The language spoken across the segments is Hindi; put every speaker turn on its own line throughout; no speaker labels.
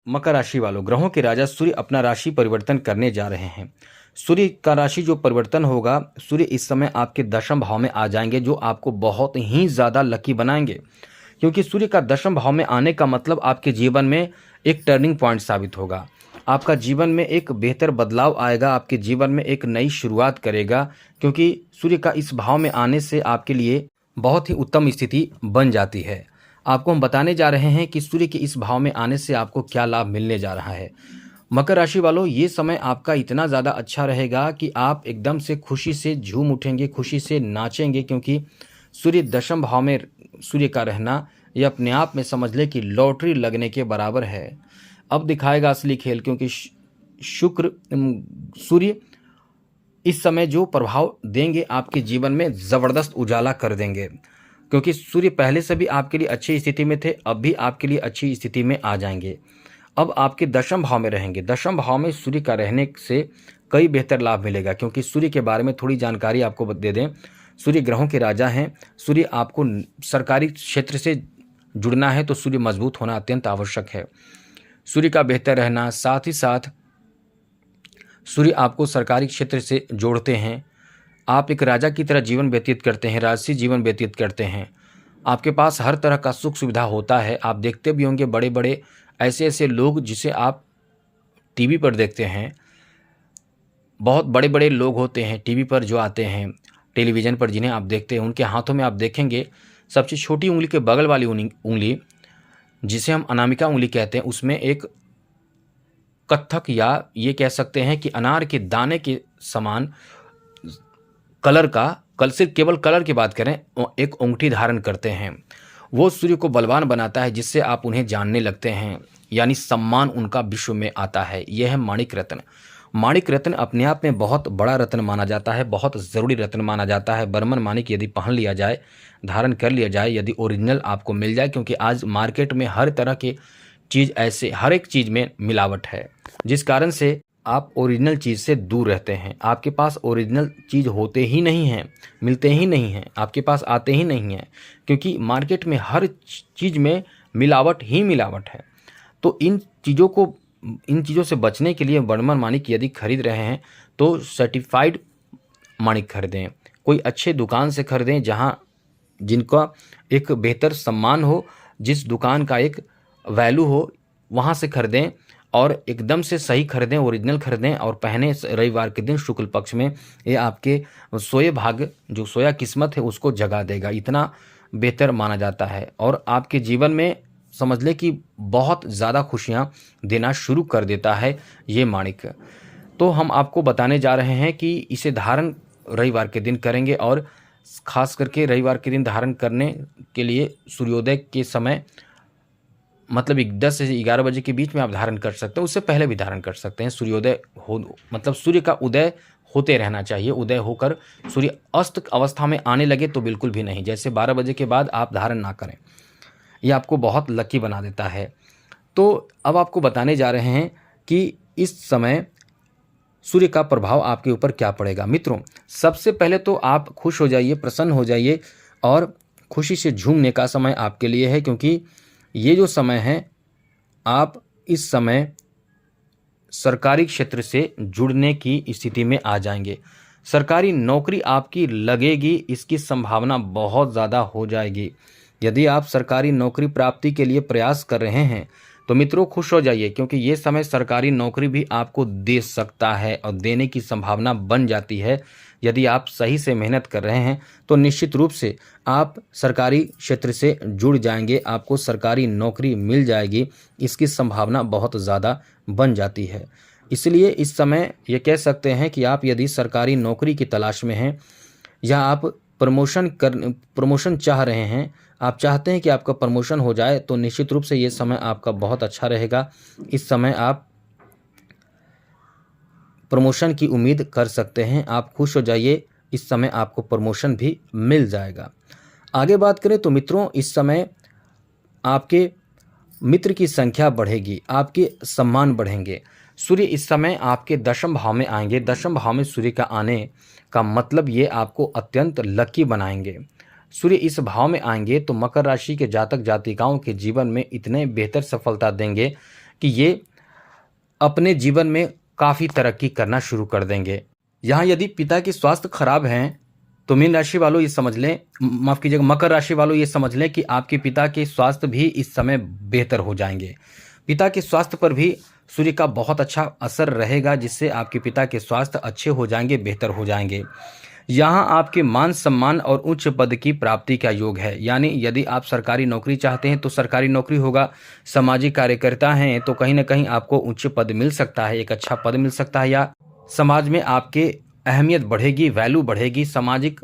मकर राशि वालों, ग्रहों के राजा सूर्य अपना राशि परिवर्तन करने जा रहे हैं। सूर्य का राशि जो परिवर्तन होगा, सूर्य इस समय आपके दशम भाव में आ जाएंगे, जो आपको बहुत ही ज़्यादा लकी बनाएंगे। क्योंकि सूर्य का दशम भाव में आने का मतलब आपके जीवन में एक टर्निंग पॉइंट साबित होगा। आपका जीवन में एक बेहतर बदलाव आएगा, आपके जीवन में एक नई शुरुआत करेगा। क्योंकि सूर्य का इस भाव में आने से आपके लिए बहुत ही उत्तम स्थिति बन जाती है। आपको हम बताने जा रहे हैं कि सूर्य के इस भाव में आने से आपको क्या लाभ मिलने जा रहा है। मकर राशि वालों, ये समय आपका इतना ज़्यादा अच्छा रहेगा कि आप एकदम से खुशी से झूम उठेंगे, खुशी से नाचेंगे। क्योंकि सूर्य दशम भाव में सूर्य का रहना, यह अपने आप में समझ ले कि लॉटरी लगने के बराबर है। अब दिखाएगा असली खेल, क्योंकि सूर्य इस समय जो प्रभाव देंगे आपके जीवन में ज़बरदस्त उजाला कर देंगे। क्योंकि सूर्य पहले से भी आपके लिए अच्छी स्थिति में थे, अब भी आपके लिए अच्छी स्थिति में आ जाएंगे। अब आपके दशम भाव में रहेंगे। दशम भाव में सूर्य का रहने से कई बेहतर लाभ मिलेगा। क्योंकि सूर्य के बारे में थोड़ी जानकारी आपको दे दें, सूर्य ग्रहों के राजा हैं। सूर्य आपको सरकारी क्षेत्र से जुड़ना है तो सूर्य मजबूत होना अत्यंत आवश्यक है। सूर्य का बेहतर रहना, साथ ही साथ सूर्य आपको सरकारी क्षेत्र से जोड़ते हैं। आप एक राजा की तरह जीवन व्यतीत करते हैं, राजसी जीवन व्यतीत करते हैं। आपके पास हर तरह का सुख सुविधा होता है। आप देखते भी होंगे बड़े बड़े ऐसे ऐसे लोग जिसे आप टीवी पर देखते हैं। बहुत बड़े बड़े लोग होते हैं टीवी पर जो आते हैं, टेलीविज़न पर जिन्हें आप देखते हैं, उनके हाथों में आप देखेंगे सबसे छोटी उंगली के बगल वाली उंगली, जिसे हम अनामिका उंगली कहते हैं, उसमें एक कत्थक या ये कह सकते हैं कि अनार के दाने के समान कलर का, कल सिर्फ केवल कलर की बात करें, एक अंगूठी धारण करते हैं। वो सूर्य को बलवान बनाता है, जिससे आप उन्हें जानने लगते हैं, यानी सम्मान उनका विश्व में आता है। यह है माणिक रत्न। माणिक रत्न अपने आप में बहुत बड़ा रत्न माना जाता है, बहुत ज़रूरी रत्न माना जाता है। बर्मन माणिक यदि पहन लिया जाए, धारण कर लिया जाए, यदि ओरिजिनल आपको मिल जाए, क्योंकि आज मार्केट में हर तरह के चीज़ ऐसे, हर एक चीज़ में मिलावट है, जिस कारण से आप ओरिजिनल चीज़ से दूर रहते हैं। आपके पास ओरिजिनल चीज़ होते ही नहीं हैं, मिलते ही नहीं हैं, आपके पास आते ही नहीं हैं। क्योंकि मार्केट में हर चीज़ में मिलावट ही मिलावट है। तो इन चीज़ों से बचने के लिए बर्मन माणिक यदि खरीद रहे हैं तो सर्टिफाइड माणिक खरीदें। कोई अच्छे दुकान से खरीदें, जिनका एक बेहतर सम्मान हो, जिस दुकान का एक वैल्यू हो, वहाँ से खरीदें। और एकदम से सही खरीदें, ओरिजिनल खरीदें और पहने रविवार के दिन शुक्ल पक्ष में। ये आपके सोए भाग्य, जो सोया किस्मत है, उसको जगा देगा। इतना बेहतर माना जाता है और आपके जीवन में समझ लें कि बहुत ज़्यादा खुशियाँ देना शुरू कर देता है ये माणिक। तो हम आपको बताने जा रहे हैं कि इसे धारण रविवार के दिन करेंगे, और ख़ास करके रविवार के दिन धारण करने के लिए सूर्योदय के समय, मतलब 10 से 11 बजे के बीच में आप धारण कर सकते हैं। उससे पहले भी धारण कर सकते हैं। सूर्योदय हो, मतलब सूर्य का उदय होते रहना चाहिए। उदय होकर सूर्य अस्त अवस्था में आने लगे तो बिल्कुल भी नहीं। जैसे 12 बजे के बाद आप धारण ना करें, यह आपको बहुत लकी बना देता है। तो अब आपको बताने जा रहे हैं कि इस समय सूर्य का प्रभाव आपके ऊपर क्या पड़ेगा। मित्रों, सबसे पहले तो आप खुश हो जाइए, प्रसन्न हो जाइए, और खुशी से झूमने का समय आपके लिए है। क्योंकि ये जो समय है, आप इस समय सरकारी क्षेत्र से जुड़ने की स्थिति में आ जाएंगे। सरकारी नौकरी आपकी लगेगी, इसकी संभावना बहुत ज़्यादा हो जाएगी। यदि आप सरकारी नौकरी प्राप्ति के लिए प्रयास कर रहे हैं तो मित्रों खुश हो जाइए, क्योंकि ये समय सरकारी नौकरी भी आपको दे सकता है और देने की संभावना बन जाती है। यदि आप सही से मेहनत कर रहे हैं तो निश्चित रूप से आप सरकारी क्षेत्र से जुड़ जाएंगे, आपको सरकारी नौकरी मिल जाएगी। इसकी संभावना बहुत ज़्यादा बन जाती है। इसलिए इस समय ये कह सकते हैं कि आप यदि सरकारी नौकरी की तलाश में हैं, या आप प्रमोशन चाह रहे हैं, आप चाहते हैं कि आपका प्रमोशन हो जाए, तो निश्चित रूप से ये समय आपका बहुत अच्छा रहेगा। इस समय आप प्रमोशन की उम्मीद कर सकते हैं। आप खुश हो जाइए, इस समय आपको प्रमोशन भी मिल जाएगा। आगे बात करें तो मित्रों, इस समय आपके मित्र की संख्या बढ़ेगी, आपके सम्मान बढ़ेंगे। सूर्य इस समय आपके दशम भाव में आएंगे। दशम भाव में सूर्य का आने का मतलब ये आपको अत्यंत लकी बनाएंगे। सूर्य इस भाव में आएंगे तो मकर राशि के जातक जातिकाओं के जीवन में इतने बेहतर सफलता देंगे कि ये अपने जीवन में काफ़ी तरक्की करना शुरू कर देंगे। यहाँ यदि पिता के स्वास्थ्य खराब हैं तो मीन राशि वालों ये समझ लें, माफ़ कीजिएगा मकर राशि वालों ये समझ लें कि आपके पिता के स्वास्थ्य भी इस समय बेहतर हो जाएंगे। पिता के स्वास्थ्य पर भी सूर्य का बहुत अच्छा असर रहेगा, जिससे आपके पिता के स्वास्थ्य अच्छे हो जाएंगे, बेहतर हो जाएंगे। यहाँ आपके मान सम्मान और उच्च पद की प्राप्ति का योग है, यानी यदि आप सरकारी नौकरी चाहते हैं तो सरकारी नौकरी होगा, सामाजिक कार्यकर्ता हैं तो कहीं ना कहीं आपको उच्च पद मिल सकता है, एक अच्छा पद मिल सकता है, या समाज में आपके अहमियत बढ़ेगी, वैल्यू बढ़ेगी, सामाजिक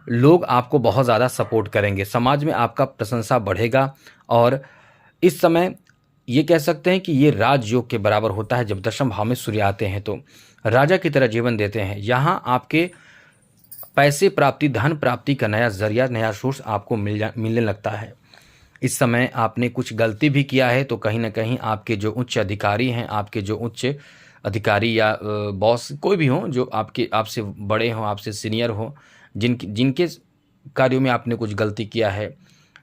लोग आपको बहुत ज़्यादा सपोर्ट करेंगे, समाज में आपका प्रशंसा बढ़ेगा। और इस समय ये कह सकते हैं कि ये राजयोग के बराबर होता है। जब दशम भाव में सूर्य आते हैं तो राजा की तरह जीवन देते हैं। यहाँ आपके पैसे प्राप्ति, धन प्राप्ति का नया जरिया, नया सोर्स आपको मिलने लगता है। इस समय आपने कुछ गलती भी किया है तो कहीं ना कहीं आपके जो उच्च अधिकारी हैं, आपके जो उच्च अधिकारी या बॉस कोई भी हो, जो आपसे बड़े हों, आपसे सीनियर हों, जिनके कार्यों में आपने कुछ गलती किया है,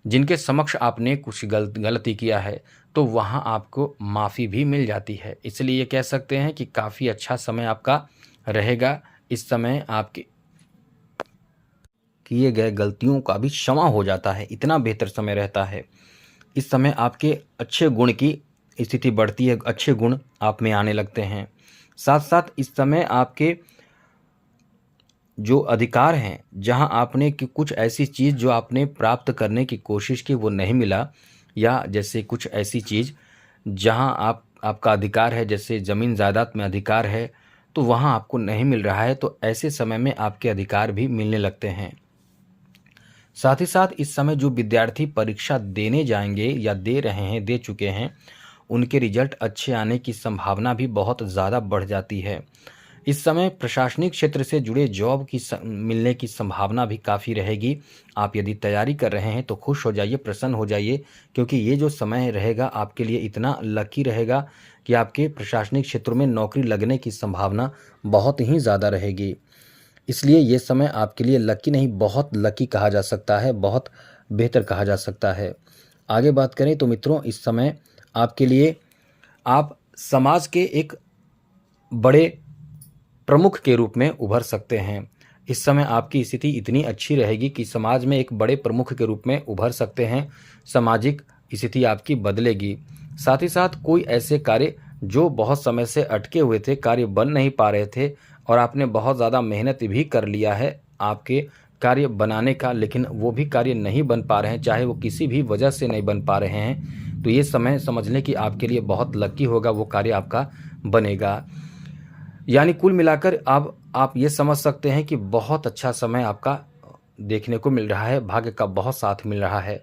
जिनके समक्ष आपने कुछ गलती किया है, तो वहाँ आपको माफ़ी भी मिल जाती है। इसलिए ये कह सकते हैं कि काफ़ी अच्छा समय आपका रहेगा। इस समय आपके किए गए गलतियों का भी क्षमा हो जाता है, इतना बेहतर समय रहता है। इस समय आपके अच्छे गुण की स्थिति बढ़ती है, अच्छे गुण आप में आने लगते हैं। साथ साथ इस समय आपके जो अधिकार हैं, जहां आपने कि कुछ ऐसी चीज़ जो आपने प्राप्त करने की कोशिश की वो नहीं मिला, या जैसे कुछ ऐसी चीज़ जहां आपका अधिकार है, जैसे ज़मीन जायदाद में अधिकार है तो वहां आपको नहीं मिल रहा है, तो ऐसे समय में आपके अधिकार भी मिलने लगते हैं। साथ ही साथ इस समय जो विद्यार्थी परीक्षा देने जाएंगे या दे रहे हैं, दे चुके हैं, उनके रिजल्ट अच्छे आने की संभावना भी बहुत ज़्यादा बढ़ जाती है। इस समय प्रशासनिक क्षेत्र से जुड़े जॉब की मिलने की संभावना भी काफ़ी रहेगी। आप यदि तैयारी कर रहे हैं तो खुश हो जाइए, प्रसन्न हो जाइए, क्योंकि ये जो समय रहेगा आपके लिए इतना लकी रहेगा कि आपके प्रशासनिक क्षेत्रों में नौकरी लगने की संभावना बहुत ही ज़्यादा रहेगी। इसलिए ये समय आपके लिए लकी नहीं, बहुत लकी कहा जा सकता है, बहुत बेहतर कहा जा सकता है। आगे बात करें तो मित्रों, इस समय आपके लिए आप समाज के एक बड़े प्रमुख के रूप में उभर सकते हैं। इस समय आपकी स्थिति इतनी अच्छी रहेगी कि समाज में एक बड़े प्रमुख के रूप में उभर सकते हैं, सामाजिक स्थिति आपकी बदलेगी। साथ ही साथ कोई ऐसे कार्य जो बहुत समय से अटके हुए थे, कार्य बन नहीं पा रहे थे और आपने बहुत ज़्यादा मेहनत भी कर लिया है आपके कार्य बनाने का, लेकिन वो भी कार्य नहीं बन पा रहे हैं, चाहे वो किसी भी वजह से नहीं बन पा रहे हैं, तो ये समय समझ लें कि आपके लिए बहुत लकी होगा, वो कार्य आपका बनेगा। यानी कुल मिलाकर आप ये समझ सकते हैं कि बहुत अच्छा समय आपका देखने को मिल रहा है, भाग्य का बहुत साथ मिल रहा है।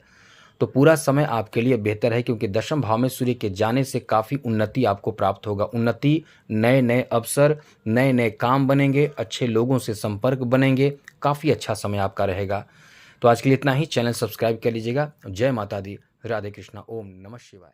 तो पूरा समय आपके लिए बेहतर है, क्योंकि दशम भाव में सूर्य के जाने से काफ़ी उन्नति आपको प्राप्त होगा। उन्नति, नए नए अवसर, नए नए काम बनेंगे, अच्छे लोगों से संपर्क बनेंगे, काफ़ी अच्छा समय आपका रहेगा। तो आज के लिए इतना ही। चैनल सब्सक्राइब कर लीजिएगा। जय माता दी, राधे कृष्णा, ओम नमः शिवाय।